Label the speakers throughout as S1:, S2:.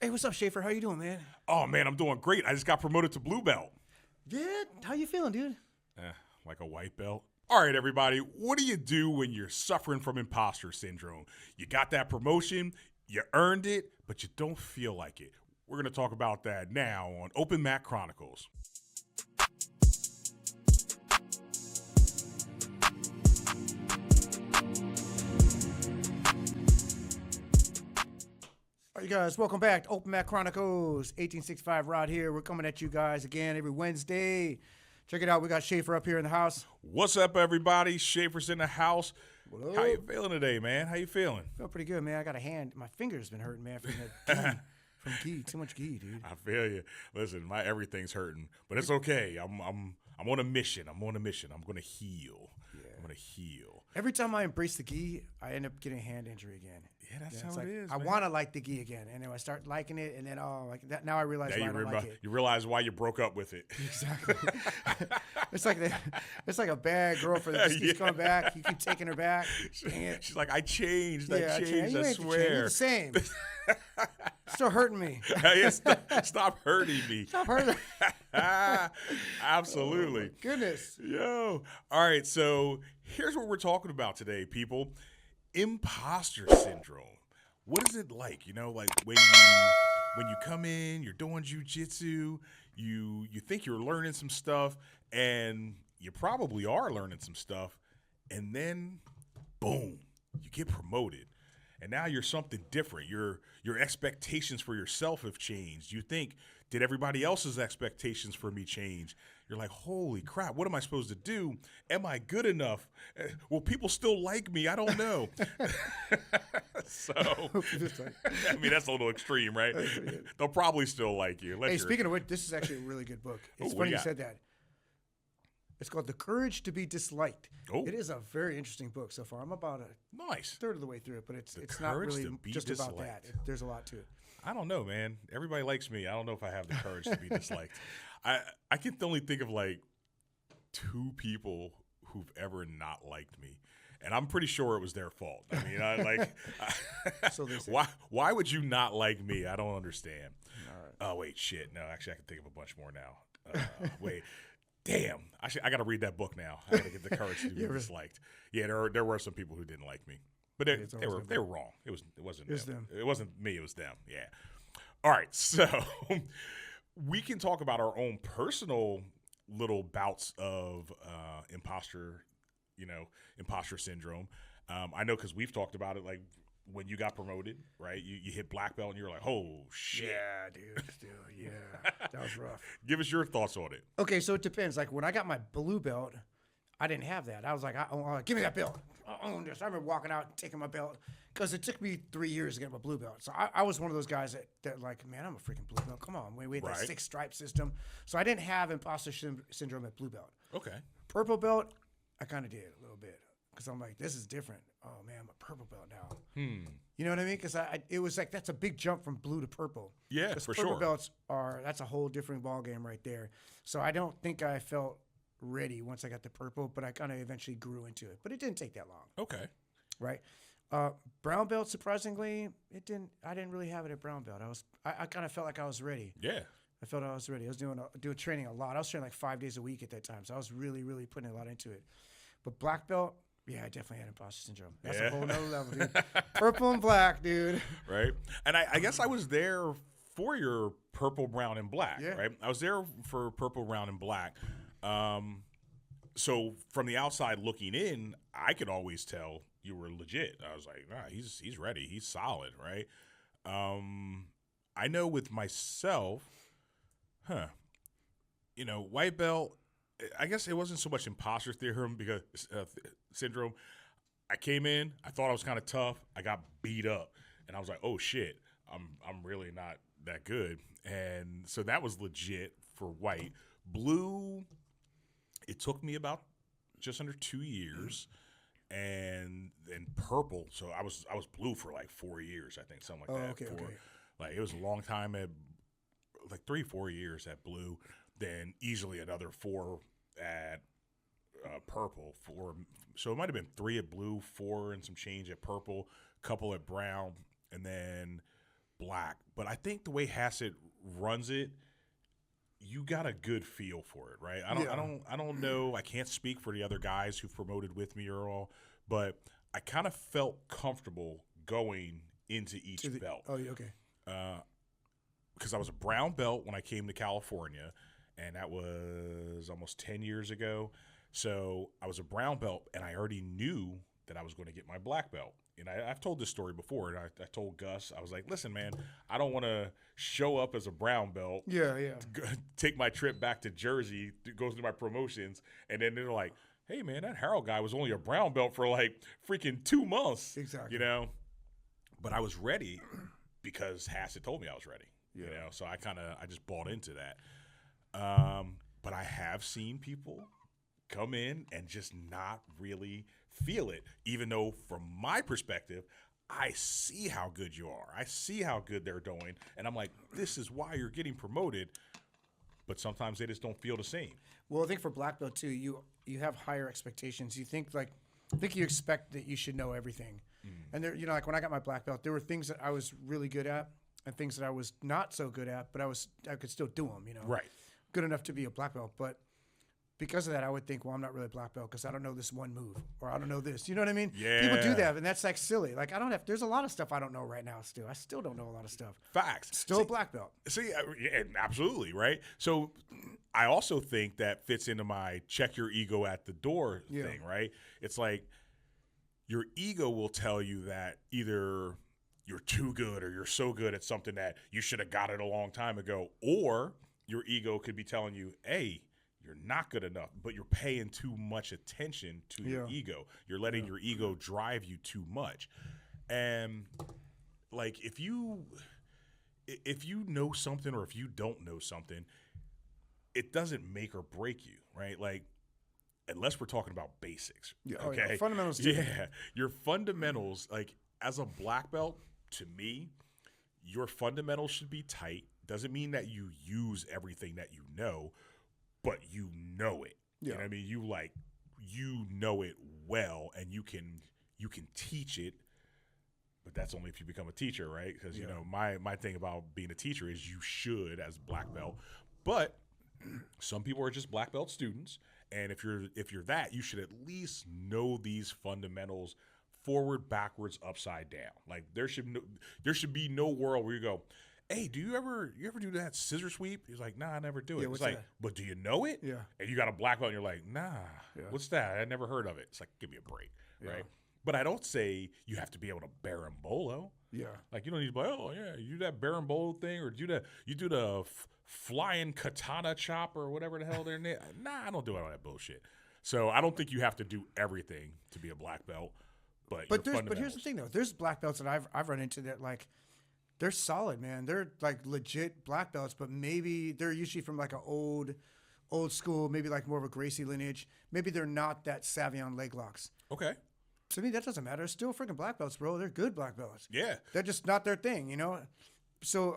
S1: Hey, what's up, Schaefer? How you doing, man?
S2: Oh man, I'm doing great. I just got promoted to blue belt.
S1: Yeah, how you feeling, dude?
S2: Like a white belt. All right, everybody. What do you do when you're suffering from imposter syndrome? You got that promotion, you earned it, but you don't feel like it. We're going to talk about that now on Open Mac Chronicles.
S1: All right, you guys, welcome back to Open Mac Chronicles. 1865 Rod here. We're coming at you guys again every Wednesday. Check it out. We got Schaefer up here in the house.
S2: What's up, everybody? Schaefer's in the house.
S1: What up?
S2: How you feeling today, man? How you feeling?
S1: Feel pretty good, man. I got a hand. My finger's been hurting, man, from the ghee. From ghee. Too much ghee, dude.
S2: I feel you. Listen, my everything's hurting, but it's okay. I'm on a mission. I'm on a mission. I'm going to heal.
S1: Yeah.
S2: I'm going to heal.
S1: Every time I embrace the ghee, I end up getting a hand injury again.
S2: Yeah, that's
S1: it's
S2: how
S1: like,
S2: it is.
S1: I
S2: man.
S1: want to like the ghee again, and then I start liking it, and then like that. Now I realize why I don't like it.
S2: You realize why you broke up with it.
S1: Exactly. it's like a bad girlfriend that just keeps coming back. You keep taking her back. Dang it.
S2: She's like, I changed.
S1: Yeah,
S2: I changed. I swear.
S1: You're the same. Still hurting me.
S2: Stop hurting me.
S1: Stop hurting.
S2: Absolutely.
S1: Oh, goodness.
S2: Yo. All right. So here's what we're talking about today, people. Imposter syndrome. What is it like? You know, like when you come in, you're doing jujitsu, you think you're learning some stuff, and you probably are learning some stuff, and then boom, you get promoted. And now you're something different. Your expectations for yourself have changed. You think, did everybody else's expectations for me change? You're like, holy crap, what am I supposed to do? Am I good enough? Will people still like me? I don't know. So, I mean, that's a little extreme, right? They'll probably still like you.
S1: Hey, speaking of which, this is actually a really good book. It's funny you said that. It's called The Courage to be Disliked.
S2: Oh.
S1: It is a very interesting book so far. I'm about a third of the way through it, but it's not really just about that. There's a lot to it.
S2: I don't know, man. Everybody likes me. I don't know if I have the courage to be disliked. I can only think of like 2 people who've ever not liked me. And I'm pretty sure it was their fault. I mean,
S1: So
S2: why would you not like me? I don't understand.
S1: All right.
S2: Oh, wait, shit. No, actually, I can think of a bunch more now. Wait. Damn, I got to read that book now. I got to get the courage to be disliked. Yeah, there were some people who didn't like me, but they were wrong. It wasn't them. It wasn't me. It was them. Yeah. All right, so we can talk about our own personal little bouts of imposter syndrome. I know because we've talked about it, like when you got promoted, right? You hit black belt and you're like, oh shit.
S1: Yeah, dude. Yeah, that was rough.
S2: Give us your thoughts on it.
S1: Okay, so it depends. Like when I got my blue belt, I didn't have that. I was like, give me that belt. I own this. I remember walking out and taking my belt because it took me 3 years to get my blue belt. So I was one of those guys that like, man, I'm a freaking blue belt. Come on. We had that 6-stripe system. So I didn't have imposter syndrome at blue belt.
S2: Okay.
S1: Purple belt, I kind of did a little bit because I'm like, this is different. Oh, man, I'm a purple belt now. You know what I mean? Because it was like, that's a big jump from blue to purple.
S2: Yeah, for
S1: purple
S2: sure.
S1: belts that's a whole different ball game right there. So I don't think I felt ready once I got the purple, but I kind of eventually grew into it. But it didn't take that long.
S2: Okay.
S1: Right. Brown belt, surprisingly, I didn't really have it at brown belt. I kind of felt like I was ready.
S2: Yeah.
S1: I felt I was ready. I was doing training a lot. I was training like 5 days a week at that time. So I was really, really putting a lot into it. But black belt, yeah, I definitely had imposter syndrome. That's a whole nother level, dude. Purple and black, dude.
S2: Right. And I guess I was there for your purple, brown, and black, right? I was there for purple, brown, and black. So from the outside looking in, I could always tell you were legit. I was like, nah, he's ready. He's solid, right? I know with myself, white belt, I guess it wasn't so much imposter syndrome. I came in, I thought I was kind of tough. I got beat up, and I was like, oh shit, I'm really not that good. And so that was legit for white. Blue, it took me about just under 2 years, and then purple. So I was blue for like 4 years, I think, something like that.
S1: Okay.
S2: Like it was a long time at like 3-4 years at blue, then easily another 4 at purple. So it might have been 3 at blue, 4 and some change at purple, couple at brown, and then black, but I think the way Hassett runs it, you got a good feel for it, right? I don't know. I can't speak for the other guys who promoted with me or all, but I kind of felt comfortable going into each belt.
S1: Oh, okay.
S2: Because I was a brown belt when I came to California, and that was almost 10 years ago. So I was a brown belt, and I already knew that I was going to get my black belt. And I've told this story before, and I told Gus, I was like, listen, man, I don't want to show up as a brown belt, take my trip back to Jersey, go through my promotions, and then they're like, hey, man, that Harold guy was only a brown belt for like freaking 2 months.
S1: Exactly.
S2: You know? But I was ready because Hassett told me I was ready. Yeah. You know? So I just bought into that. But I have seen people come in and just not really feel it, even though from my perspective, I see how good you are. I see how good they're doing. And I'm like, this is why you're getting promoted. But sometimes they just don't feel the same.
S1: Well, I think for black belt too, you have higher expectations. You think you expect that you should know everything. And there, like when I got my black belt, there were things that I was really good at and things that I was not so good at, but I could still do them,
S2: Right.
S1: Good enough to be a black belt. But because of that, I would think, well, I'm not really a black belt because I don't know this one move or I don't know this. You know what I mean?
S2: Yeah.
S1: People do that, and that's like silly. Like there's a lot of stuff I don't know right now still. I still don't know a lot of stuff.
S2: Facts.
S1: Still a black belt.
S2: Yeah, absolutely, right? So I also think that fits into my check your ego at the door thing, right? It's like your ego will tell you that either you're too good or you're so good at something that you should have got it a long time ago, or your ego could be telling you, hey, you're not good enough, but you're paying too much attention to your ego. You're letting your ego drive you too much. And like if you know something or if you don't know something, it doesn't make or break you, right? Like unless we're talking about basics.
S1: Yeah,
S2: okay.
S1: Fundamentals.
S2: Yeah. Your fundamentals, like as a black belt, to me, your fundamentals should be tight. Doesn't mean that you use everything that you know, but you know it.
S1: Yeah.
S2: You know what I mean? You know it well, and you can teach it, but that's only if you become a teacher, right? Because you know my thing about being a teacher is you should as black belt, but some people are just black belt students, and if you're that, you should at least know these fundamentals forward, backwards, upside down. Like there should be no world where you go, hey, do you ever do that scissor sweep? He's like, nah, I never do it. It's like, but do you know it?
S1: Yeah.
S2: And you got a black belt and you're like, nah, what's that? I never heard of it. It's like, give me a break, right? But I don't say you have to be able to berimbolo. Yeah. Like you don't need to be like, oh yeah, you do that berimbolo thing or you do the flying katana chop or whatever the hell they're named. Nah, I don't do all that bullshit. So I don't think you have to do everything to be a black belt. But
S1: here's the thing though. There's black belts that I've run into that like they're solid, man. They're like legit black belts, but maybe they're usually from like an old school, maybe like more of a Gracie lineage. Maybe they're not that savvy on leg locks.
S2: Okay.
S1: To me, that doesn't matter. It's still freaking black belts, bro. They're good black belts.
S2: Yeah.
S1: They're just not their thing, So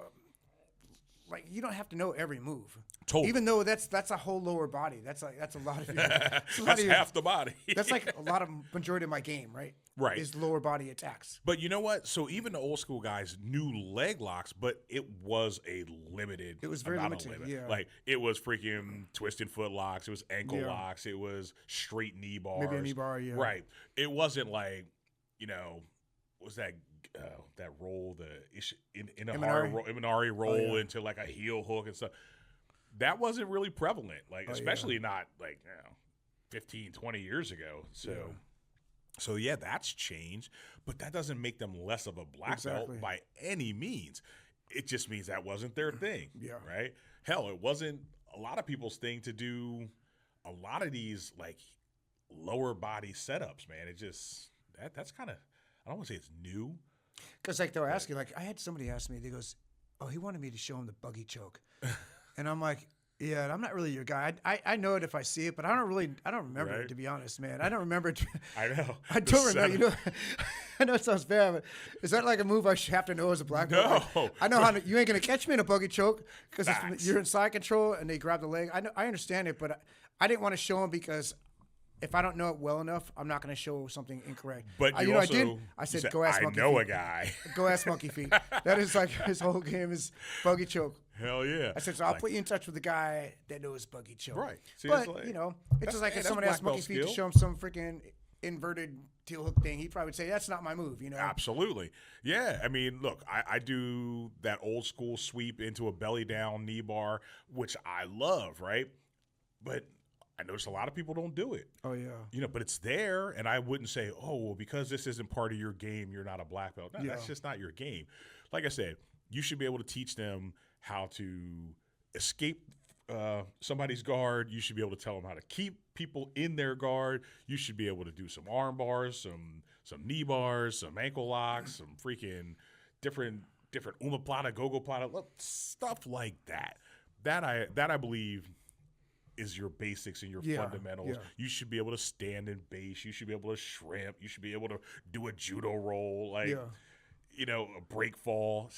S1: like you don't have to know every move.
S2: Totally.
S1: Even though that's a whole lower body. That's a lot of
S2: that's half the body.
S1: That's like a lot of majority of my game, right?
S2: Right.
S1: Is lower body attacks.
S2: But you know what? So even the old school guys knew leg locks, but it was a limited.
S1: It was very limited. Yeah.
S2: Like it was freaking twisted foot locks. It was ankle locks. It was straight knee bars.
S1: Maybe a knee bar. Yeah.
S2: Right. It wasn't like what's that roll, the Imanari roll into like a heel hook and stuff. That wasn't really prevalent, like especially not like 15, 20 years ago. So yeah, that's changed, but that doesn't make them less of a black belt by any means. It just means that wasn't their thing. Yeah. Right? Hell, it wasn't a lot of people's thing to do a lot of these like lower body setups, man. It just that's kind of, I don't want to say it's new.
S1: Because like they were asking, like I had somebody ask me, they goes, oh, he wanted me to show him the buggy choke. And I'm like, yeah, I'm not really your guy. I know it if I see it, but I don't remember it, to be honest, man. I don't remember it.
S2: I know.
S1: I don't remember. I know it sounds bad, but is that like a move I should have to know as a black belt?
S2: No.
S1: Like, I know you ain't going to catch me in a buggy choke because you're in side control and they grab the leg. I understand it, but I didn't want to show him because if I don't know it well enough, I'm not going to show something incorrect.
S2: But you
S1: know,
S2: also,
S1: I did. I
S2: you
S1: said, go ask
S2: I
S1: Monkey
S2: know
S1: Feet.
S2: a guy.
S1: Go ask Monkey Feet. That is like his whole game is buggy choke.
S2: Hell yeah.
S1: I said, so I'll put you in touch with the guy that knows buggy choke.
S2: Right. See,
S1: but,
S2: it's like,
S1: you know, it's just like
S2: hey,
S1: if
S2: that's
S1: someone
S2: black
S1: asked Monkey
S2: belt
S1: Feet to
S2: skill.
S1: show him some freaking inverted tail hook thing, he'd probably say, that's not my move, you know?
S2: Absolutely. Yeah. I mean, look, I do that old school sweep into a belly down knee bar, which I love, right? But I notice a lot of people don't do it.
S1: Oh, yeah.
S2: You know, but it's there, and I wouldn't say, oh, well, because this isn't part of your game, you're not a black belt. No,
S1: Yeah.
S2: that's just not your game. Like I said, you should be able to teach them how to escape somebody's guard. You should be able to tell them how to keep people in their guard. You should be able to do some arm bars, some knee bars, some ankle locks, some freaking different omoplata, gogoplata, stuff like that. That I believe is your basics and your fundamentals.
S1: Yeah.
S2: You should be able to stand in base. You should be able to shrimp. You should be able to do a judo roll, like you know, a break fall.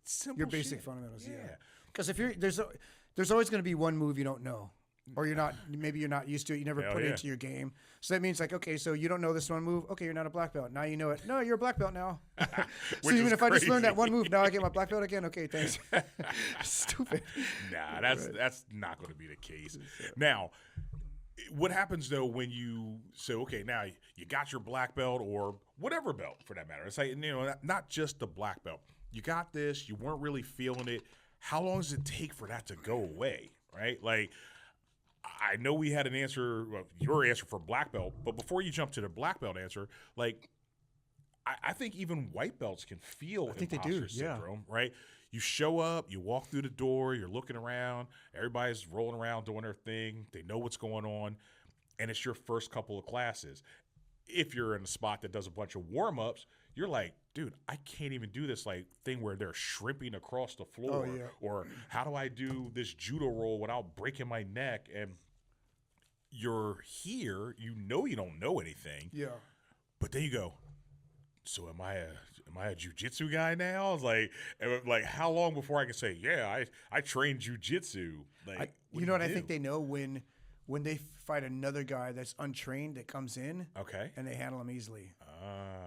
S2: Simple
S1: Your basic
S2: shit.
S1: fundamentals,
S2: Yeah.
S1: Because if you're there's always going to be one move you don't know, or maybe you're not used to it. You never
S2: Hell
S1: put it
S2: yeah.
S1: into your game. So that means like, okay, so you don't know this one move. Okay, you're not a black belt. Now you know it. No, you're a black belt now. So
S2: Which
S1: even
S2: is
S1: if I just learned that
S2: crazy.
S1: one move, now I get my black belt again. Okay, thanks. Stupid.
S2: Nah, that's not going to be the case. Now, what happens though when you say, okay, now you got your black belt or whatever belt for that matter? It's like, you know, not just the black belt. You got this. You weren't really feeling it. How long does it take for that to go away? Right? Like, I know we had an answer, your answer for black belt, but before you jump to the black belt answer, like, I think even white belts can feel
S1: think they
S2: imposter
S1: do, yeah.
S2: syndrome, right? You show up, you walk through the door, you're looking around, everybody's rolling around doing their thing, they know what's going on, and it's your first couple of classes. If you're in a spot that does a bunch of warm-ups, you're like, dude, I can't even do this like thing where they're shrimping across the floor.
S1: Oh, yeah.
S2: Or how do I do this judo roll without breaking my neck? And you're here, you know you don't know anything.
S1: Yeah.
S2: But then you go, so am I a jujitsu guy now? It's like how long before I can say, yeah, I trained jujitsu? Like,
S1: You know what I
S2: do?
S1: think they know when they fight another guy that's untrained that comes in.
S2: Okay.
S1: And they handle him easily.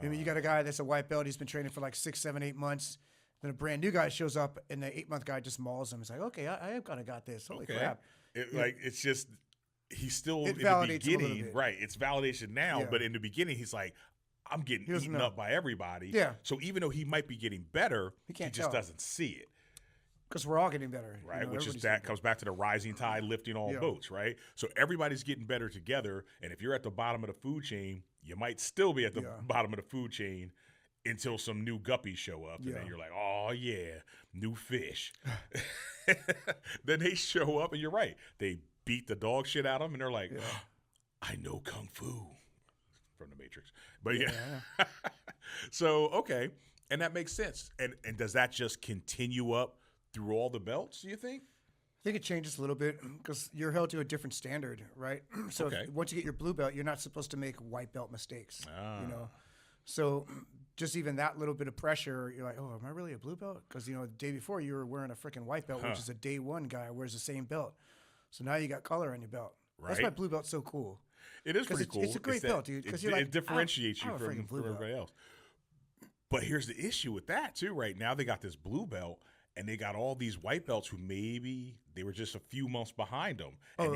S1: I mean, you got a guy that's a white belt. He's been training for like 6, 7, 8 months. Then a brand new guy shows up, and the 8-month guy just mauls him. It's like, okay, I have kind of got this. Holy crap!
S2: Like it's just he's still
S1: It
S2: in
S1: validates
S2: the
S1: him a little
S2: beginning,
S1: bit.
S2: right? It's validation now,
S1: Yeah.
S2: but in the beginning, he's like, I'm getting
S1: doesn't
S2: eaten
S1: know.
S2: up by everybody.
S1: Yeah.
S2: So even though he might be getting better, he
S1: can't
S2: just
S1: tell.
S2: doesn't see it.
S1: Because we're all getting better, you
S2: Right,
S1: know,
S2: which is
S1: everybody's
S2: that
S1: getting
S2: comes back to the rising tide lifting all
S1: Yeah.
S2: boats, right? So everybody's getting better together, and if you're at the bottom of the food chain, you might still be at the
S1: Yeah.
S2: bottom of the food chain until some new guppies show up, and
S1: Yeah.
S2: then you're like, oh yeah, new fish. Then they show up, and you're right, they beat the dog shit out of them, and they're like, I know kung fu from the Matrix, but yeah. So okay, and that makes sense. And does that just continue up through all the belts, do you think?
S1: I think it changes a little bit because you're held to a different standard, right? So
S2: Okay.
S1: once you get your blue belt, you're not supposed to make white belt mistakes,
S2: Ah.
S1: you know? So just even that little bit of pressure, you're like, oh, am I really a blue belt? Because, you know, the day before you were wearing a freaking white belt, which is a day one guy who wears the same belt. So now you got color on your belt. That's why
S2: Right.
S1: blue belt's so cool.
S2: It is
S1: 'Cause
S2: pretty
S1: it's-
S2: cool.
S1: it's a great
S2: that
S1: belt, dude, 'cause you're
S2: it
S1: like,
S2: differentiates
S1: I'm
S2: you
S1: a
S2: from
S1: freaking blue belt.
S2: everybody else. But here's the issue with that too. Right now, they got this blue belt, and they got all these white belts who maybe they were just a few months behind them, and
S1: Oh,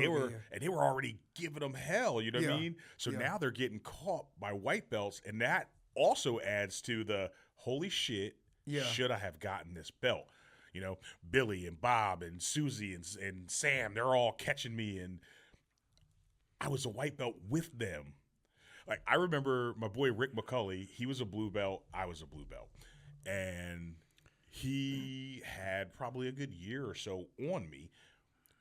S2: they were already giving them hell. You know what I
S1: Yeah.
S2: mean? So
S1: Yeah.
S2: now they're getting caught by white belts, and that also adds to the holy shit.
S1: Yeah.
S2: Should I have gotten this belt? You know, Billy and Bob and Susie and Sam, they're all catching me, and I was a white belt with them. Like, I remember my boy Rick McCulley, he was a blue belt, I was a blue belt. And he had probably a good year or so on me.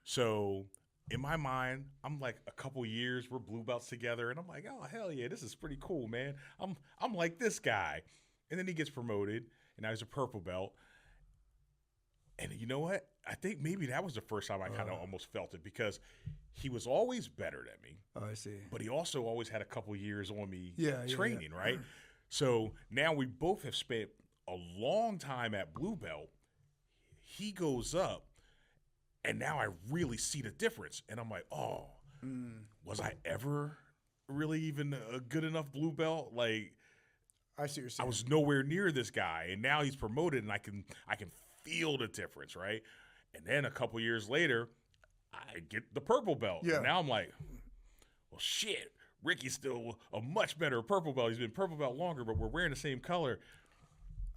S2: So in my mind, I'm like a couple years, we're blue belts together, and I'm like, oh hell yeah, this is pretty cool, man. I'm like this guy. And then he gets promoted, and now he's a purple belt. And you know what? I think maybe that was the first time I kind of almost felt it, because he was always better than me,
S1: Oh, I see.
S2: but he also always had a couple years on me
S1: Yeah,
S2: training, right? So now we both have spent a long time at blue belt. He goes up, and now I really see the difference. And I'm like, oh, was I ever really even a good enough blue belt. Like,
S1: I see what you're
S2: I
S1: saying.
S2: was nowhere near this guy, and now he's promoted, and I can feel the difference, right? And then a couple years later, I get the purple belt.
S1: Yeah.
S2: And now I'm like, well, shit. Ricky's still a much better purple belt. He's been purple belt longer, but we're wearing the same color.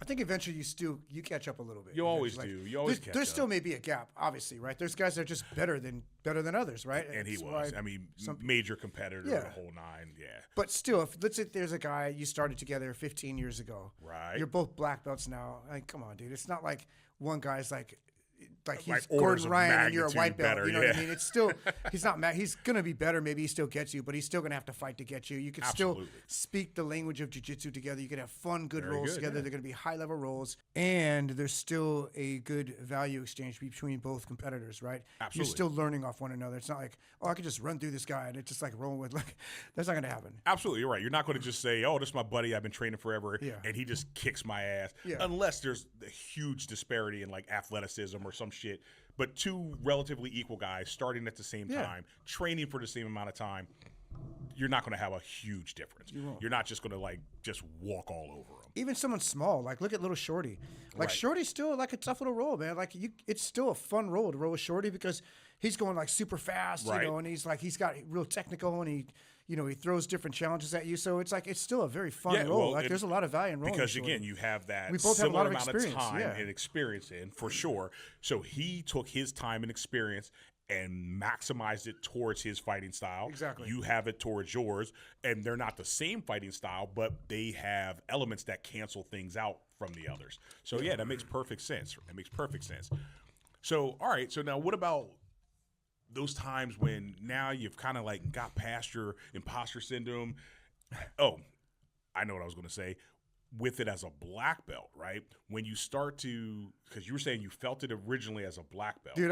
S1: I think eventually you catch up a little bit.
S2: You always
S1: Eventually.
S2: do. You always
S1: There's,
S2: catch
S1: there's
S2: up.
S1: still maybe a gap, obviously, right? There's guys that are just better than others, right?
S2: And he
S1: It's
S2: was.
S1: why
S2: I mean,
S1: some-
S2: major competitor,
S1: Yeah.
S2: the whole nine. Yeah.
S1: But still, if let's say there's a guy you started together 15 years ago,
S2: Right.
S1: You're both black belts now. Like, come on, dude. It's not like one guy's like he's
S2: Like orders
S1: Gordon
S2: of
S1: Ryan and you're a
S2: magnitude
S1: white belt.
S2: better,
S1: You know what I
S2: yeah.
S1: mean? It's still he's not mad. He's gonna be better. Maybe he still gets you, but he's still gonna have to fight to get you. You can still
S2: Absolutely.
S1: speak the language of jiu-jitsu together. You can have fun, good
S2: Very
S1: rolls
S2: good,
S1: together.
S2: yeah.
S1: They're gonna be high level rolls, and there's still a good value exchange between both competitors, right?
S2: Absolutely.
S1: You're still learning off one another. It's not like, oh, I could just run through this guy and it's just like rolling with like that's not gonna happen.
S2: Absolutely, you're right. You're not going to just say, "Oh, this is my buddy. I've been training forever,"
S1: Yeah.
S2: and he just kicks my ass.
S1: Yeah.
S2: Unless there's a huge disparity in like athleticism or some shit. But two relatively equal guys starting at the same
S1: Yeah.
S2: time, training for the same amount of time, you're not going to have a huge difference.
S1: won't.
S2: You're not just going to like just walk all over them.
S1: Even someone small, like look at little Shorty. Like
S2: Right.
S1: Shorty's still like a tough little roll, man. Like it's still a fun roll to roll with Shorty because he's going like super fast,
S2: Right.
S1: you know, and he's got real technical and he throws different challenges at you. So it's like it's still a very fun
S2: Yeah,
S1: roll.
S2: well,
S1: like there's a lot of value in rolling.
S2: Because
S1: with Shorty.
S2: again, you have that
S1: We both have a
S2: similar
S1: lot of
S2: amount of
S1: experience,
S2: time
S1: yeah.
S2: and experience in for sure. So he took his time and experience and maximized it towards his fighting style.
S1: Exactly.
S2: You have it towards yours, and they're not the same fighting style, but they have elements that cancel things out from the others. So yeah, that makes perfect sense. That makes perfect sense. So all right, so now what about those times when now you've kind of like got past your imposter syndrome? Oh, I know what I was going to say. With it as a black belt, right? When you start to, because you were saying you felt it originally as a black belt,
S1: Dude,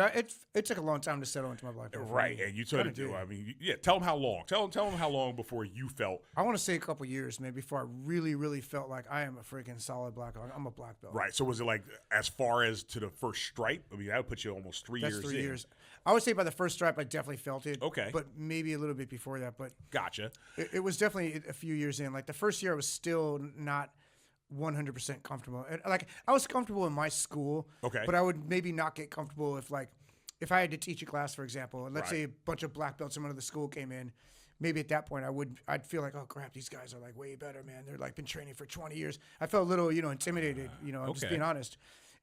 S1: it took a long time to settle into my black belt. for
S2: right?
S1: me.
S2: And you told
S1: Kinda
S2: it.
S1: did.
S2: I mean, yeah. Tell them how long. Tell them how long before you felt
S1: I want to say a couple years, man, before I really, really felt like I am a freaking solid black belt. I'm a black belt.
S2: right. So was it like as far as to the first stripe? I mean, that would put you almost 3
S1: That's
S2: years.
S1: 3
S2: in.
S1: years. I would say by the first stripe, I definitely felt it.
S2: Okay.
S1: But maybe a little bit before that. But
S2: Gotcha.
S1: it was definitely a few years in. Like the first year, I was still not 100% comfortable. And, like I was comfortable in my school.
S2: Okay.
S1: But I would maybe not get comfortable if I had to teach a class, for example, and let's
S2: Right.
S1: say a bunch of black belts from another school came in. Maybe at that point I'd feel like, oh crap, these guys are like way better, man. They're like been training for 20 years. I felt a little, intimidated. I'm just
S2: Okay.
S1: being honest.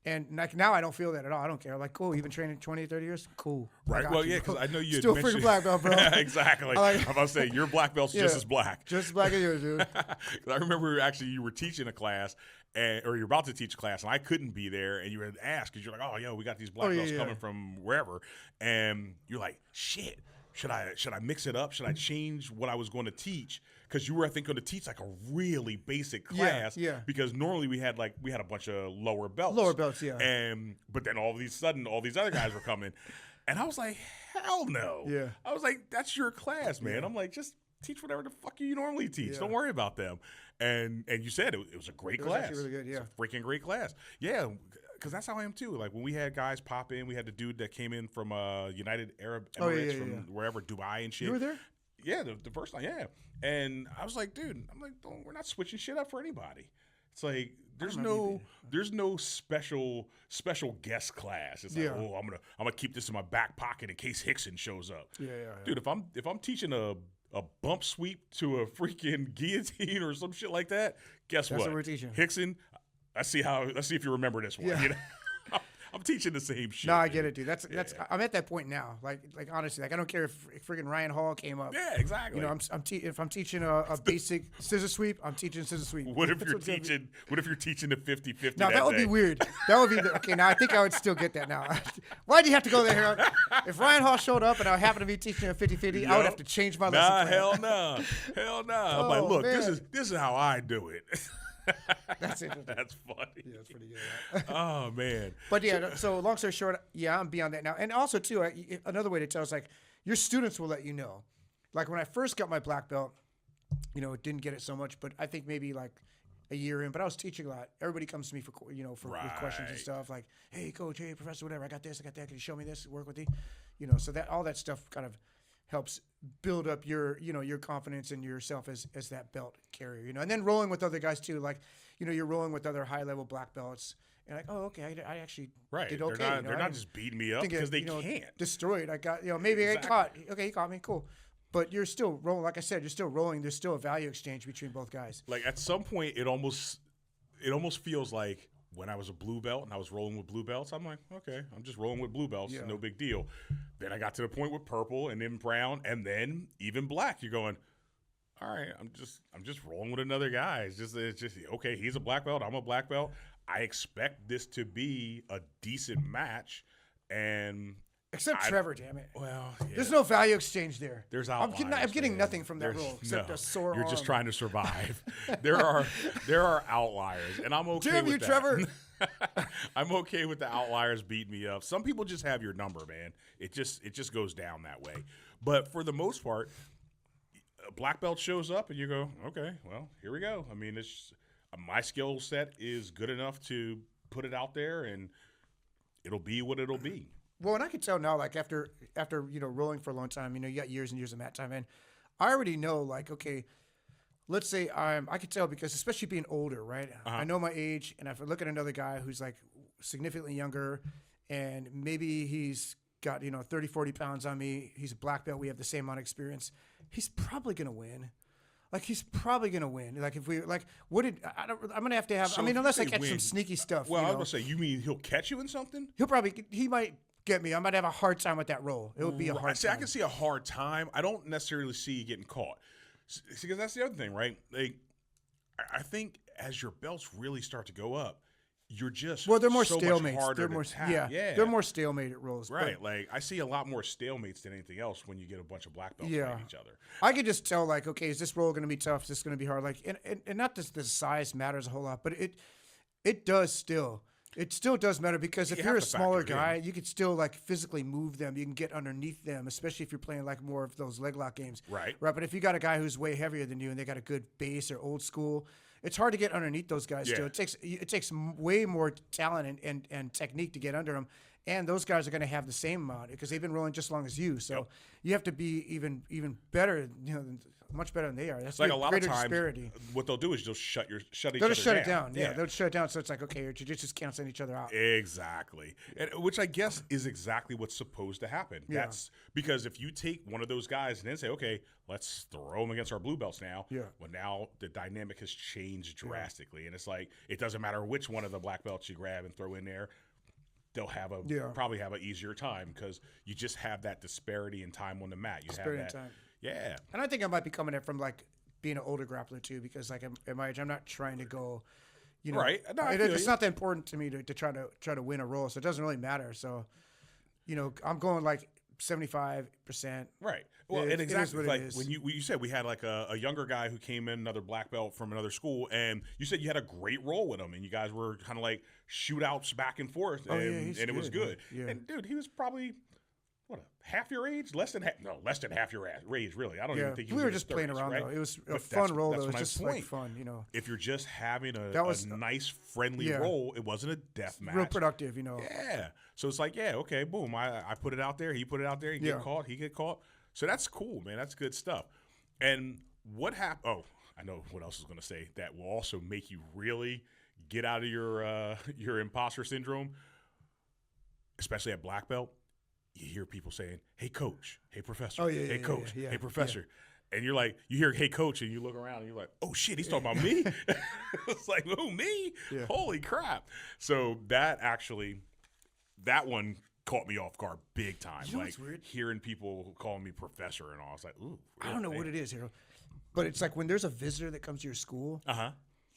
S1: And like now I don't feel that at all. I don't care. Like, cool, you've been training 20, 30 years? Cool. I
S2: Right.
S1: got
S2: Well,
S1: you,
S2: yeah,
S1: bro.
S2: because I know you had
S1: Still
S2: mentioned
S1: freaking black belt, bro.
S2: exactly.
S1: I like-
S2: I'm about to say your black belt's just
S1: Yeah.
S2: as black.
S1: Just as black as yours, dude.
S2: 'Cause I remember actually you were teaching a class, or you're about to teach a class, and I couldn't be there, and you had asked because you're like, "Oh, yo, we got these black
S1: yeah,
S2: belts
S1: yeah.
S2: coming from wherever," and you're like, "Shit, should I mix it up? Should I change what I was going to teach?" Because you were, I think, going to teach like a really basic class.
S1: yeah.
S2: Because normally we had a bunch of lower belts.
S1: Lower belts, yeah.
S2: But then all these other guys were coming, and I was like, "Hell no!"
S1: Yeah.
S2: I was like, "That's your class, man." I'm like, just teach whatever the fuck you normally teach.
S1: Yeah.
S2: Don't worry about them. And you said it was a great
S1: was
S2: class.
S1: actually really good, yeah.
S2: It's a freaking great class. Yeah, because that's how I am too. Like when we had guys pop in, we had the dude that came in from United Arab Emirates
S1: Oh, yeah,
S2: from
S1: yeah.
S2: wherever, Dubai and shit.
S1: You were there?
S2: Yeah, the first time, yeah. And I was like, dude, we're not switching shit up for anybody. It's like there's
S1: remember you
S2: no special guest class. It's like,
S1: Yeah.
S2: oh, I'm gonna keep this in my back pocket in case Hickson shows up.
S1: Yeah.
S2: Dude, if I'm teaching a bump sweep to a freaking guillotine or some shit like that, guess
S1: That's
S2: what?
S1: what we're teaching.
S2: Hickson, let's see if you remember this one.
S1: Yeah.
S2: You know? I'm teaching the same shit.
S1: No, I
S2: dude.
S1: get it, dude. That's I'm at that point now. Like honestly, like I don't care if freaking Ryan Hall came up.
S2: Yeah, exactly.
S1: If I'm teaching a basic scissor sweep, I'm teaching scissor sweep.
S2: What if
S1: That's
S2: you're
S1: what's gonna be-
S2: teaching? What if you're teaching the 50-50?
S1: Now that would be weird. That would be okay. Now I think I would still get that. Now, why do you have to go there, Harold? If Ryan Hall showed up and I happened to be teaching a 50-50, I would have to change my lesson
S2: Nah,
S1: plan.
S2: hell no, hell no. I'm like,
S1: Oh,
S2: look,
S1: man.
S2: this is how I do it.
S1: That's it.
S2: That's funny.
S1: Yeah, that's pretty good.
S2: Oh man.
S1: But yeah, so long story short, yeah, I'm beyond that now. And also too, another way to tell is like your students will let you know. Like when I first got my black belt, didn't get it so much, but I think maybe like a year in. But I was teaching a lot. Everybody comes to me for with questions and
S2: Right.
S1: stuff like, hey coach, hey professor, whatever, I got this, I got that. Can you show me this? Work with you, so that all that stuff kind of helps build up your, your confidence in yourself as that belt carrier, and then rolling with other guys too. Like, you're rolling with other high level black belts and like, oh, okay, I actually did okay.
S2: They're not just beating me up because they can't.
S1: Destroyed. I got, maybe I caught. Okay, he caught me. Cool. But you're still rolling. Like I said, you're still rolling. There's still a value exchange between both guys.
S2: Like at some point, it almost feels like when I was a blue belt and I was rolling with blue belts, I'm like, okay, I'm just rolling with blue belts, no big deal. Then I got to the point with purple and then brown and then even black. You're going, all right, I'm just rolling with another guy. It's just okay. He's a black belt. I'm a black belt. I expect this to be a decent match, and.
S1: Except Trevor, damn it.
S2: Well,
S1: there's no value exchange there.
S2: There's outliers.
S1: I'm getting nothing from that role except a sore arm.
S2: You're just trying to survive. there are outliers, and I'm okay
S1: damn
S2: with
S1: you,
S2: that.
S1: Trevor.
S2: I'm okay with the outliers beating me up. Some people just have your number, man. It just goes down that way. But for the most part, a black belt shows up, and you go, okay, well, here we go. I mean, my skill set is good enough to put it out there, and it'll be what it'll be.
S1: Well, and I can tell now, like after rolling for a long time, you got years and years of mat time, and I already know, like, okay, let's say I can tell because especially being older, right? I know my age, and if I look at another guy who's like significantly younger, and maybe he's got 30, 40 pounds on me, he's a black belt, we have the same amount of experience, he's probably gonna win. Like, he's probably going to win. Like, if we, like, I'm going to have to have,
S2: So
S1: unless I catch some sneaky stuff.
S2: Well, I was going to say, you mean he'll catch you in something?
S1: He might get me. I might have a hard time with that roll. It would be a hard time.
S2: I can see a hard time. I don't necessarily see you getting caught. Because that's the other thing, right? Like, I think as your belts really start to go up, you're just
S1: they're more
S2: so
S1: stalemates.
S2: Much harder
S1: they're more,
S2: to tap.
S1: they're more stalemated rolls.
S2: Right. Like, I see a lot more stalemates than anything else when you get a bunch of black belts fighting each other.
S1: I could just tell, like, okay, is this roll going to be tough? Is this going to be hard? Like, and not that the size matters a whole lot, but it does still. It still does matter because if you're a smaller guy, you could still, like, physically move them. You can get underneath them, especially if you're playing, like, more of those leg lock games.
S2: Right.
S1: Right. But if you got a guy who's way heavier than you and they got a good base or old school, it's hard to get underneath those guys still. It takes way more talent and technique to get under them. And those guys are going to have the same amount because they've been rolling just as long as you. So you have to be even better, much better than they are. That's
S2: like a lot of times,
S1: disparity.
S2: What they'll do is they'll shut each other down.
S1: They'll just shut it down. Yeah, they'll shut it down. So it's like, okay, your jiu-jitsu's canceling each other out.
S2: Exactly. Which I guess is exactly what's supposed to happen.
S1: Yeah.
S2: That's because if you take one of those guys and then say, okay, let's throw them against our blue belts now. Yeah. Well, now the dynamic has changed drastically. And it's like, it doesn't matter which one of the black belts you grab and throw in there. They'll have probably have an easier time because you just have that disparity in time on the mat. You have that.
S1: Time.
S2: Yeah.
S1: And I think I might be coming in from, like, being an older grappler too, because, like, at my age, I'm not trying to go,
S2: right. No,
S1: it's not that important to me to try to win a roll, so it doesn't really matter. So, I'm going like 75%.
S2: Right. Well, and exactly like when you said we had like a younger guy who came in, another black belt from another school, and you said you had a great roll with him, and you guys were kind of like shootouts back and forth, and it was good. Yeah. And dude, he was probably half your age, less than half your age, really. I don't even think
S1: we were just playing around, right? Though. It was a fun roll, though. It was just like fun,
S2: If you're just having a nice, friendly roll, it wasn't a death match.
S1: Real productive,
S2: Yeah. So it's like, okay, boom. I put it out there. He put it out there. He get caught. So that's cool, man. That's good stuff. And what happened? Oh, I know what else I was going to say that will also make you really get out of your imposter syndrome, especially at black belt. You hear people saying, "Hey, coach. Hey, professor. Hey, coach. Hey, professor." Yeah. And you're like, you hear, "Hey, coach," and you look around and you're like, "Oh shit, he's talking about me." It's like, "Oh, me? Yeah. Holy crap!" So that one caught me off guard big time. Like hearing people calling me professor and all. I was like, "Ooh."
S1: I don't know what it is, Harold, but it's like when there's a visitor that comes to your school.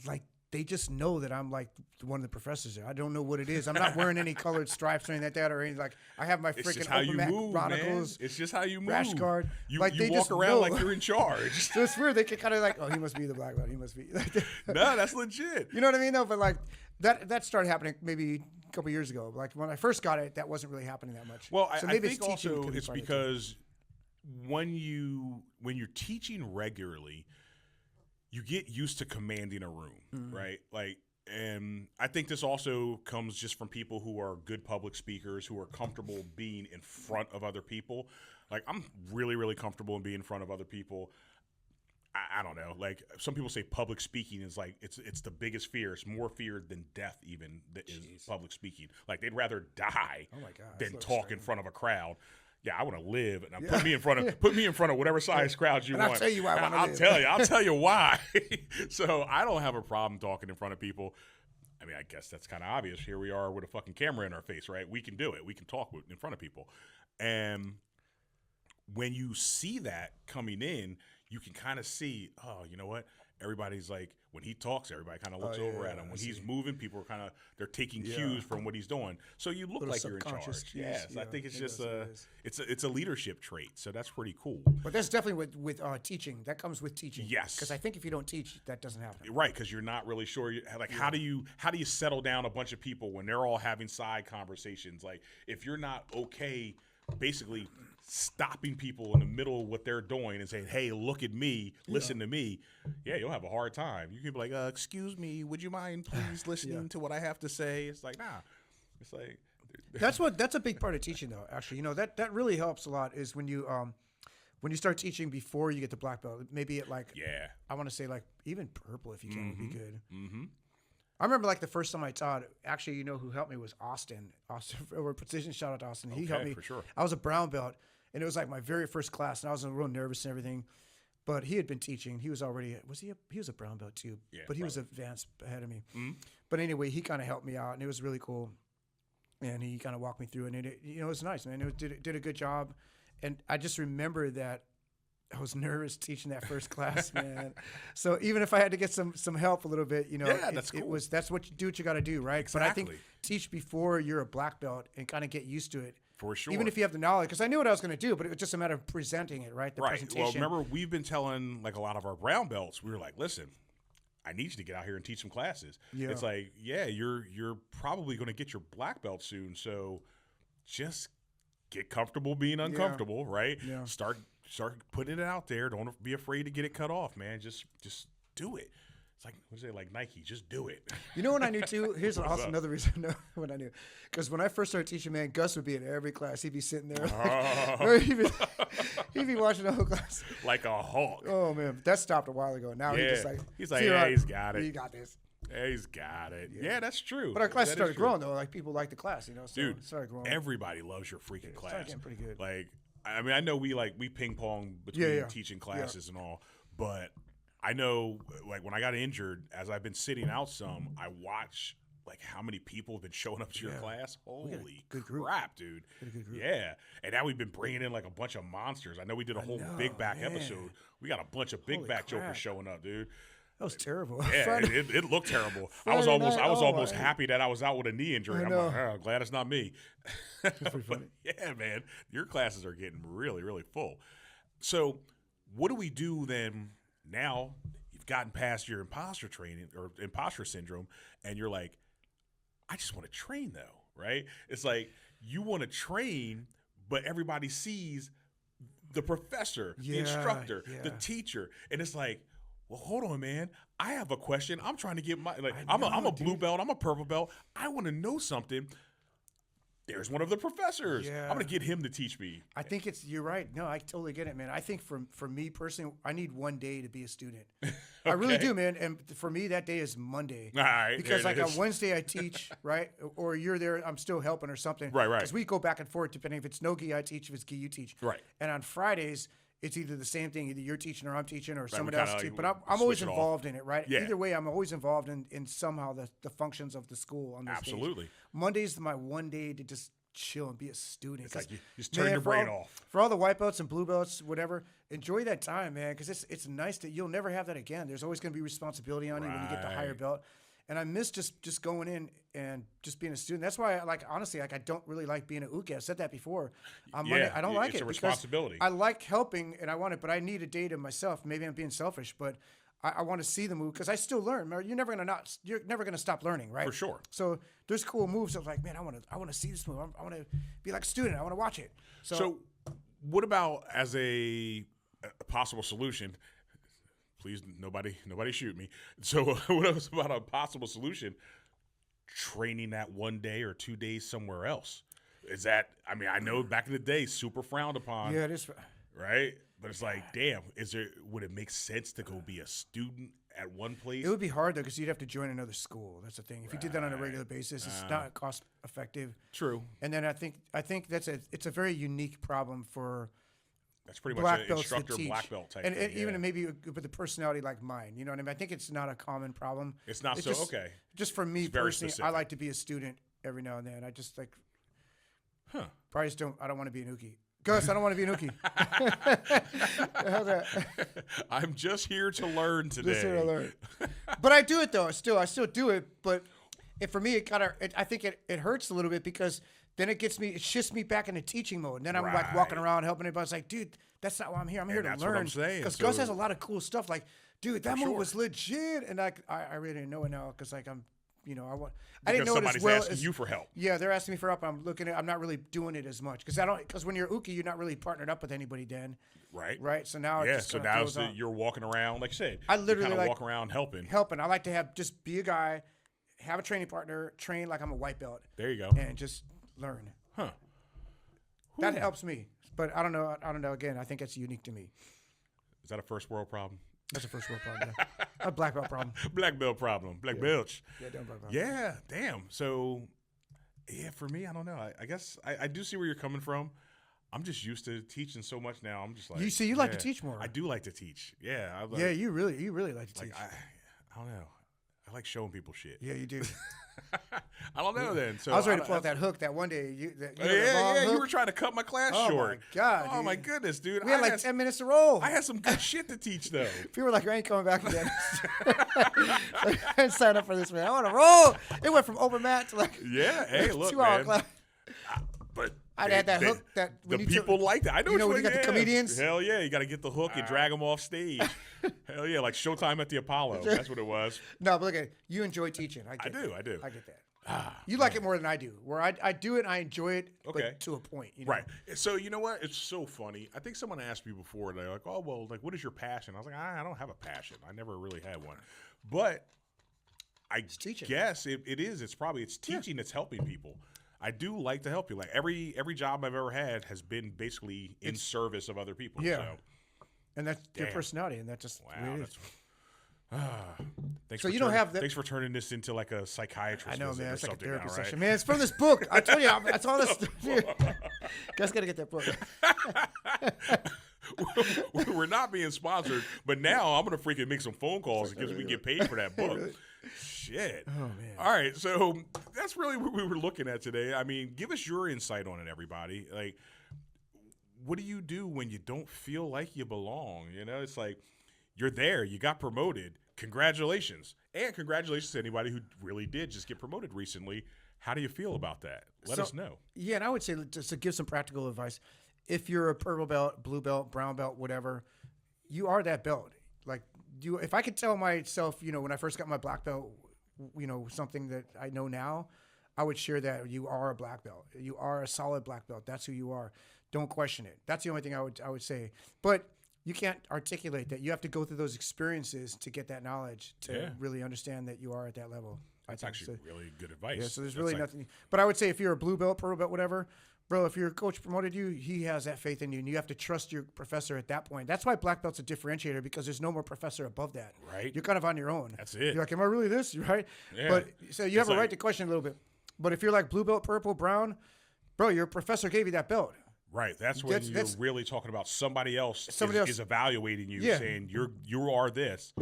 S1: Like, they just know that I'm like one of the professors there. I don't know what it is. I'm not wearing any colored stripes or anything like that, or anything. Like, I have my freaking open mat chronicles.
S2: It's just how you move.
S1: Rash guard.
S2: You
S1: they
S2: walk around like you're in charge.
S1: So it's weird. They can kind of like, oh, he must be the black belt. He must be.
S2: No, that's legit.
S1: You know what I mean? No, but like that started happening maybe a couple years ago. Like when I first got it, that wasn't really happening that much.
S2: Well, so maybe I think also it's because when you're teaching regularly, you get used to commanding a room, right? Like And I think this also comes just from people who are good public speakers, who are comfortable being in front of other people. Like, I'm really, really comfortable in being in front of other people. I don't know. Like, some people say public speaking is like, it's the biggest fear. It's more fear than death even that is public speaking. Like, they'd rather die than talk in front of a crowd. Yeah, I want to live, and put me in front of whatever size crowd you want.
S1: I'll tell you why I want to live.
S2: I'll tell you why. So I don't have a problem talking in front of people. I mean, I guess that's kind of obvious. Here we are with a fucking camera in our face, right? We can do it. We can talk in front of people. And when you see that coming in, you can kind of see, oh, you know what? Everybody's like, when he talks, everybody kind of looks over at him. When he's moving, people are they're taking cues from what he's doing. So you look like you're in charge. Cues. Yes, I think it's just it's a leadership trait. So that's pretty cool.
S1: But that's definitely with teaching. That comes with teaching.
S2: Yes,
S1: because I think if you don't teach, that doesn't happen.
S2: Right, because you're not really sure. Like, how do you settle down a bunch of people when they're all having side conversations? Like, if you're not okay, basically stopping people in the middle of what they're doing and saying, hey, look at me, listen to me, you'll have a hard time. You can be like, excuse me, would you mind please listening to what I have to say? It's like, nah. It's like
S1: that's a big part of teaching, though. Actually, that really helps a lot is when you start teaching before you get the black belt. Maybe at like I want to say like even purple if you can would be good. Mm-hmm. I remember like the first time I taught, actually, you know who helped me was Austin, or Precision. Shout out to Austin. He helped me.
S2: For sure.
S1: I was a brown belt, and it was like my very first class, and I was real nervous and everything. But he had been teaching. He was already, he was a brown belt too, but he was advanced ahead of me. Mm-hmm. But anyway, he kind of helped me out, and it was really cool. And he kind of walked me through, and it was nice, man. It did a good job. And I just remember that I was nervous teaching that first class, man. So even if I had to get some help a little bit,
S2: that's cool.
S1: That's what you got to do, right?
S2: Exactly.
S1: But I think teach before you're a black belt and kind of get used to it.
S2: For sure.
S1: Even if you have the knowledge, because I knew what I was going to do, but it was just a matter of presenting it, right? The presentation.
S2: Well, remember, we've been telling like a lot of our brown belts, we were like, listen, I need you to get out here and teach some classes. Yeah. It's like, you're probably going to get your black belt soon, so just get comfortable being uncomfortable, right? Yeah. Start putting it out there. Don't be afraid to get it cut off, man. Just do it. It's like, what is it, like Nike? Just do it.
S1: You know what I knew too? Here's another reason I know what I knew. Because when I first started teaching, man, Gus would be in every class. He'd be sitting there. Oh. he'd be watching the whole class.
S2: Like a hawk.
S1: Oh, man. That stopped a while ago. Now he's like,
S2: hey, he's got it.
S1: You got this.
S2: Yeah, he's got it. Yeah, that's true.
S1: But our class started growing, though. Like, people liked the class, So
S2: dude,
S1: it started growing.
S2: Everybody loves your freaking class.
S1: It started getting pretty good.
S2: Like, I mean, I know we ping pong between teaching classes and all, but I know, like, when I got injured, as I've been sitting out some, I watch like how many people have been showing up to your class. Holy crap, dude! Yeah, and now we've been bringing in like a bunch of monsters. I know we did a whole big back episode. We got a bunch of big back jokers showing up, dude.
S1: That was terrible.
S2: Yeah, it looked terrible. I was almost happy that I was out with a knee injury. I'm like, I'm glad it's not me.
S1: That's pretty funny.
S2: Yeah, man, your classes are getting really, really full. So, what do we do then? Now you've gotten past your imposter training or imposter syndrome, and you're like, I just want to train though, right? It's like you want to train, but everybody sees the professor, the instructor, the teacher, and it's like, well, hold on, man. I have a question. I'm trying to get I'm a blue belt. I'm a purple belt. I want to know something. There's one of the professors. Yeah. I'm going to get him to teach me.
S1: I think you're right. No, I totally get it, man. I think for me personally, I need one day to be a student. Okay. I really do, man. And for me, that day is Monday.
S2: All right.
S1: Because like on Wednesday I teach, right? Or you're there, I'm still helping or something.
S2: Right.
S1: Because we go back and forth depending if it's no gi I teach, if it's gi you teach.
S2: Right.
S1: And on Fridays, it's either the same thing. Either you're teaching or I'm teaching or someone else teaching. But I'm always involved in it, right?
S2: Yeah.
S1: Either way, I'm always involved in somehow the functions of the school on this
S2: Absolutely.
S1: Stage. Monday's my one day to just chill and be a student.
S2: It's like you just turn your brain off.
S1: For all the white belts and blue belts, whatever, enjoy that time, man, because it's nice that you'll never have that again. There's always going to be responsibility on you when you get the higher belt. And I miss just going in and just being a student. That's why, honestly, I don't really like being an uke. I've said that before. Monday, I don't like it.
S2: It's a responsibility.
S1: I like helping, and I want it, but I need a day to myself. Maybe I'm being selfish, but I want to see the move because I still learn. You're never gonna stop learning, right?
S2: For sure.
S1: So there's cool moves. I was like, man, I want to see this move. I want to be like a student. I want to watch it. So
S2: what about as a possible solution? please nobody shoot me. So what was about a possible solution? Training that 1 day or 2 days somewhere else. Is that? I mean, I know back in the day, super frowned upon.
S1: Yeah, it is.
S2: Right, but it's like, damn. Would it make sense to go be a student at one place?
S1: It would be hard though because you'd have to join another school. That's the thing. If you did that on a regular basis, it's not cost effective.
S2: True.
S1: And then I think it's a very unique problem for
S2: That's pretty much
S1: black
S2: an
S1: belts to
S2: instructor
S1: teach.
S2: black belt type
S1: and
S2: thing.
S1: even maybe with a personality like mine. You know what I mean? I think it's not a common problem.
S2: It's not so
S1: just,
S2: okay.
S1: Just for me
S2: very
S1: personally,
S2: specific.
S1: I like to be a student every now and then. I just like probably just don't. I don't want to be an Uki. Gus, I don't want to be an Uki. How's that?
S2: I'm just here to learn today.
S1: Just here to learn. But I do it though. I still do it. But for me, I think it hurts a little bit because then it shifts me back into teaching mode. And then I'm like walking around helping everybody. It's like, dude, that's not why I'm here. I'm here to
S2: that's
S1: learn.
S2: what I'm saying.
S1: Because
S2: So-
S1: Gus has a lot of cool stuff. Like, dude, that move
S2: sure.
S1: was legit. And I really didn't know it now because like I didn't
S2: Because
S1: know it as
S2: somebody's
S1: well
S2: asking
S1: as
S2: you for help.
S1: Yeah, they're asking me for help. I'm not really doing it as much because when you're Uki, you're not really partnered up with anybody then.
S2: Right.
S1: So now it
S2: Yeah.
S1: just
S2: So
S1: kinda
S2: now
S1: throws off.
S2: you're walking around, like you said.
S1: I literally,
S2: you
S1: like,
S2: walk around helping.
S1: helping. I like to just be a guy, have a training partner, train like I'm a white belt,
S2: There you go.
S1: and just learn.
S2: Huh.
S1: That helps me. But I don't know. Again, I think it's unique to me.
S2: Is that a first world problem?
S1: That's a first world problem. Yeah. A black belt problem.
S2: Black belt problem. Black belch.
S1: Yeah, damn black belt.
S2: Yeah. Damn. So, yeah, for me, I don't know. I guess I do see where you're coming from. I'm just used to teaching so much now. I'm just like,
S1: You like to teach more.
S2: I do like to teach. Yeah. I like,
S1: Yeah, you really like to teach.
S2: I don't know. I like showing people shit.
S1: Yeah, you do.
S2: I don't know then. So
S1: I was ready to pull out that hook that one day.
S2: Yeah, you were trying to cut my class
S1: Oh
S2: short.
S1: my God,
S2: Oh
S1: dude.
S2: my goodness, dude.
S1: We had like 10 minutes to roll.
S2: I had some good shit to teach though.
S1: People were like, I ain't coming back again. I didn't sign up for this, man. I want to roll. It went from open mat to like
S2: Yeah, hey, look,
S1: 2-hour
S2: man.
S1: class.
S2: But
S1: I'd had that hook that
S2: the
S1: when
S2: people like that. I know
S1: you know
S2: what
S1: when you got the comedians?
S2: Hell yeah, you got to get the hook and drag them off stage. Hell yeah, like Showtime at the Apollo. That's what it was.
S1: No, but look at it. You enjoy teaching. I
S2: I do.
S1: I get that.
S2: Ah,
S1: You like it more than I do. Where I do it, I enjoy it,
S2: Okay.
S1: but to a point. You know?
S2: Right. So you know what? It's so funny. I think someone asked me before. They're like, "Oh, well, like, what is your passion?" I was like, "I don't have a passion. I never really had one." But I
S1: teaching.
S2: guess it is. It's teaching that's helping people. I do like to help you. Like every job I've ever had has been basically in service of other people.
S1: Yeah.
S2: So,
S1: And that's your
S2: Damn.
S1: personality, and that's just the way
S2: wow.
S1: it is.
S2: That's, thanks
S1: So
S2: for
S1: you don't have that-
S2: Thanks for turning this into like a psychiatrist.
S1: I know,
S2: visit
S1: man.
S2: or
S1: It's like a
S2: something
S1: therapy
S2: now, right?
S1: session, man. It's from this book. I told you, that's all this. Guys, gotta get that book.
S2: We're not being sponsored, but now I'm gonna freaking make some phone calls because we get paid for that book. Shit.
S1: Oh man.
S2: All right, so that's really what we were looking at today. I mean, give us your insight on it, everybody. Like, what do you do when you don't feel like you belong? You know, it's like you're there, you got promoted. Congratulations. And congratulations to anybody who really did just get promoted recently. How do you feel about that? Let us know.
S1: Yeah, and I would say just to give some practical advice, if you're a purple belt, blue belt, brown belt, whatever, you are that belt. Like if I could tell myself, when I first got my black belt, something that I know now, I would share that you are a black belt. You are a solid black belt. That's who you are. Don't question it. That's the only thing I would say. But you can't articulate that. You have to go through those experiences to get that knowledge to really understand that you are at that level.
S2: That's actually really good advice.
S1: Yeah, so there's really nothing. But I would say if you're a blue belt, purple belt, whatever, bro, if your coach promoted you, he has that faith in you, and you have to trust your professor at that point. That's why black belt's a differentiator, because there's no more professor above that.
S2: Right.
S1: You're kind of on your own.
S2: That's it.
S1: You're like, am I really this? Right?
S2: Yeah.
S1: But so you have a
S2: like-
S1: right to question a little bit. But if you're like blue belt, purple, brown, bro, your professor gave you that belt.
S2: Right. That's when you're really talking about somebody else is evaluating you, saying you are this.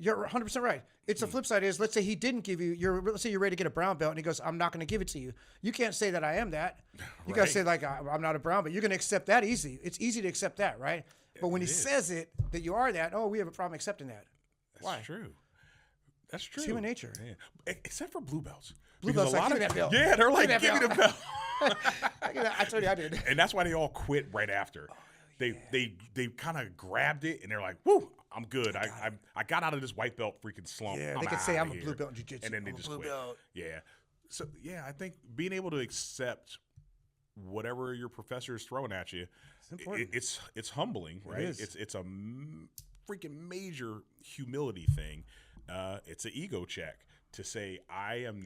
S1: You're 100% right. It's the flip side is, let's say he didn't give you, let's say you're ready to get a brown belt, and he goes, I'm not going to give it to you. You can't say that I am that. You got to say, like, I'm not a brown belt. You're going to accept that easy. It's easy to accept that, right? But when he says it, that you are that, we have a problem accepting that.
S2: That's true. That's true.
S1: It's human nature.
S2: Yeah. Except for blue belts.
S1: Blue
S2: Because
S1: belts, like, give me that belt.
S2: Yeah, they're like,
S1: Give me
S2: give
S1: that
S2: me the belt.
S1: I told you I did.
S2: And that's why they all quit right after. They kind of grabbed it, and they're like, woo, I'm good. I got out of this white belt freaking slump.
S1: Yeah,
S2: I'm
S1: they could say
S2: outta
S1: I'm a
S2: here."
S1: blue belt in jiu-jitsu.
S2: And then they
S1: I'm a
S2: just
S1: blue
S2: quit.
S1: belt.
S2: Yeah. So, yeah, I think being able to accept whatever your professor is throwing at you,
S1: It's important.
S2: it's humbling, right?
S1: is.
S2: It's a freaking major humility thing. It's an ego check to say I'm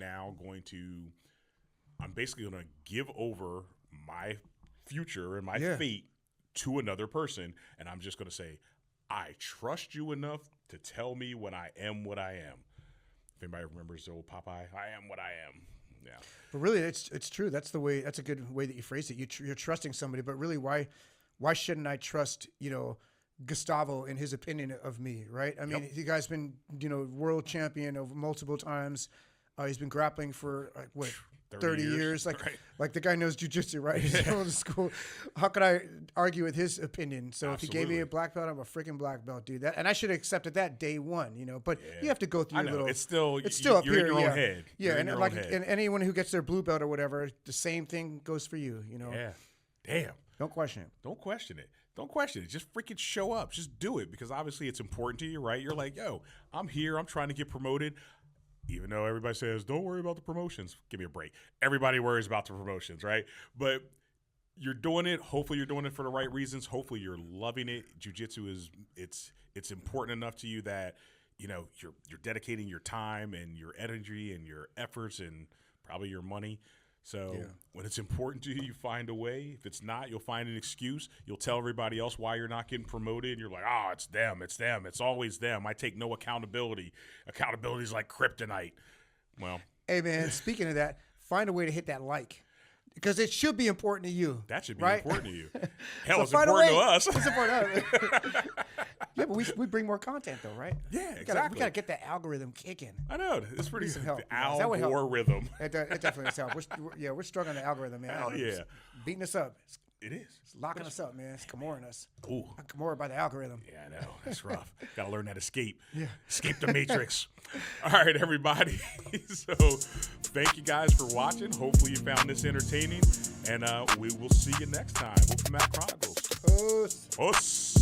S2: basically going to give over my future and my fate to another person, and I'm just going to say, I trust you enough to tell me when I am what I am. If anybody remembers the old Popeye, I am what I am. Yeah.
S1: But really, it's true. That's a good way that you phrased it. You're trusting somebody, but really, why shouldn't I trust, Gustavo in his opinion of me, right? I mean, the guy's been, world champion over multiple times. He's been grappling for 30 years. Like the guy knows jujitsu, right? He's going to school. How could I argue with his opinion? So if he gave me a black belt, I'm a freaking black belt, dude. And I should have accepted that day one, But you have to go through a little.
S2: It's still
S1: up
S2: you're
S1: here.
S2: In your own head.
S1: Yeah, and like and anyone who gets their blue belt or whatever, the same thing goes for you,
S2: Yeah. Damn.
S1: Don't question it.
S2: Don't question it. Don't question it. Just freaking show up. Just do it, because obviously it's important to you, right? You're like, yo, I'm here. I'm trying to get promoted. Even though everybody says, don't worry about the promotions. Give me a break. Everybody worries about the promotions, right? But you're doing it. Hopefully you're doing it for the right reasons. Hopefully you're loving it. Jiu-jitsu it's important enough to you that, you're dedicating your time and your energy and your efforts and probably your money. So when it's important to you, you find a way. If it's not, you'll find an excuse. You'll tell everybody else why you're not getting promoted. You're like, it's them. It's always them. I take no accountability. Accountability is like kryptonite. Well.
S1: Hey, man, speaking of that, find a way to hit that like. Because it should be important to you.
S2: That should be
S1: right?
S2: important to you. Hell, it's important to us.
S1: It's important to us. Yeah, but we bring more content, though, right?
S2: Yeah, exactly.
S1: We got to get the algorithm kicking.
S2: I know. It's pretty
S1: some help.
S2: The algorithm.
S1: It definitely is help. We're struggling the algorithm, man.
S2: Hell yeah.
S1: It's beating us up.
S2: It is.
S1: It's locking us up, man. It's Camoring us.
S2: Ooh.
S1: I'm Camored by the algorithm.
S2: Yeah, I know. That's rough. Got to learn that escape.
S1: Yeah.
S2: Escape the matrix. All right, everybody. So thank you guys for watching. Hopefully you found this entertaining. And we will see you next time with Matt Chronicles.
S1: Us.